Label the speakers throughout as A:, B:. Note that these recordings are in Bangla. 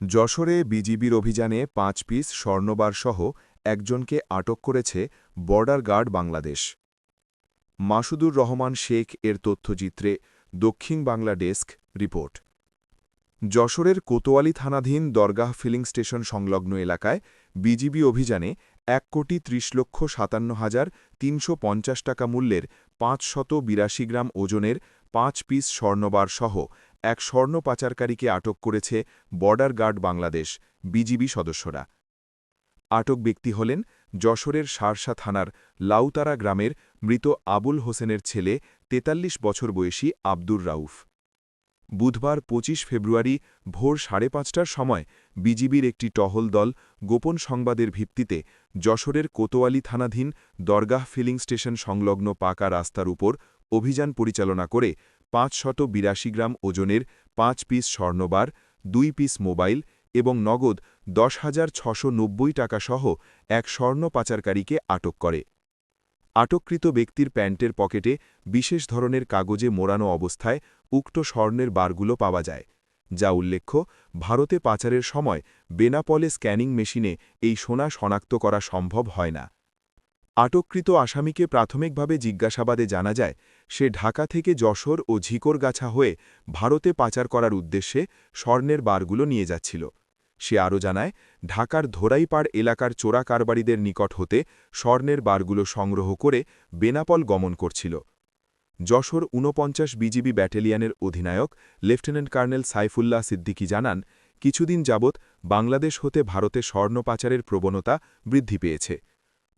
A: যশোরে বিজিবির অভিযানে ৫ পিস স্বর্ণবারসহ একজনকে আটক করেছে বর্ডার গার্ড বাংলাদেশ। মাসুদুর রহমান শেখ এর তথ্যচিত্রে দক্ষিণ বাংলা ডেস্ক রিপোর্ট। যশোরের কোতোয়ালি থানাধীন দরগাহ ফিলিং স্টেশন সংলগ্ন এলাকায় বিজিবি অভিযানে ১,৩৬,৫৭,৩৫০ টাকা মূল্যের ৫৮২ গ্রাম ওজনের ৫ পিস স্বর্ণবারসহ এক স্বর্ণ পাচারকারীকে আটক করেছে বর্ডার গার্ড বাংলাদেশ বিজিবি সদস্যরা। আটক ব্যক্তি হলেন যশোরের শার্শা থানার লাউতারা গ্রামের মৃত আবুল হোসেনের ছেলে ৪৩ বছর বয়সী আব্দুর রাউফ। বুধবার ২৫ ফেব্রুয়ারি ভোর ৫:৩০টার সময় বিজিবির একটি টহল দল গোপন সংবাদের ভিত্তিতে যশোরের কোতোয়ালি থানাধীন দরগাহ ফিলিং স্টেশন সংলগ্ন পাকা রাস্তার উপর অভিযান পরিচালনা করে ৫৮২ গ্রাম ওজনের ৫ পিস স্বর্ণবার, ২ পিস মোবাইল এবং নগদ ১০,৬৯০ টাকাসহ এক স্বর্ণ পাচারকারীকে আটক করে। আটককৃত ব্যক্তির প্যান্টের পকেটে বিশেষ ধরনের কাগজে মোড়ানো অবস্থায় উক্ত স্বর্ণের বারগুলো পাওয়া যায়, যা উল্লেখ্য ভারতে পাচারের সময় বেনাপোলে স্ক্যানিং মেশিনে এই সোনা শনাক্ত করা সম্ভব হয় না। আটককৃত আসামিকে প্রাথমিকভাবে জিজ্ঞাসাবাদে জানা যায়, সে ঢাকা থেকে যশোর ও ঝিকরগাছা হয়ে ভারতে পাচার করার উদ্দেশ্যে স্বর্ণের বারগুলো নিয়ে যাচ্ছিল। সে আরও জানায়, ঢাকার ধোরাইপাড় এলাকার চোরা কারবারিদের নিকট হতে স্বর্ণের বারগুলো সংগ্রহ করে বেনাপোল গমন করছিল। যশোর ৪৯ বিজিবি ব্যাটালিয়নের অধিনায়ক লেফটেন্যান্ট কর্নেল সাইফুল্লাহ সিদ্দিকী জানান, কিছুদিন যাবৎ বাংলাদেশ হতে ভারতে স্বর্ণ পাচারের প্রবণতা বৃদ্ধি পেয়েছে।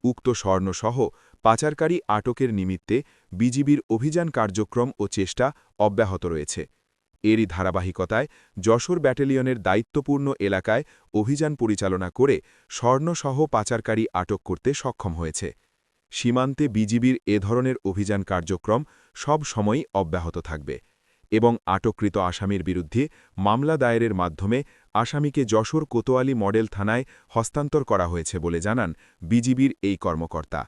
A: উক্ত স্বর্ণসহ পাচারকারী আটকের নিমিত্তে বিজিবির অভিযান কার্যক্রম ও চেষ্টা অব্যাহত রয়েছে। এরই ধারাবাহিকতায় যশোর ব্যাটালিয়নের দায়িত্বপূর্ণ এলাকায় অভিযান পরিচালনা করে স্বর্ণসহ পাচারকারী আটক করতে সক্ষম হয়েছে। সীমান্তে বিজিবির এ ধরনের অভিযান কার্যক্রম সব সময়ই অব্যাহত থাকবে এবং আটককৃত আসামির বিরুদ্ধে মামলা দায়েরের মাধ্যমে আসামিকে যশোর কোতোয়ালি মডেল থানায় হস্তান্তর করা হয়েছে বলে জানান বিজিবির এই কর্মকর্তা।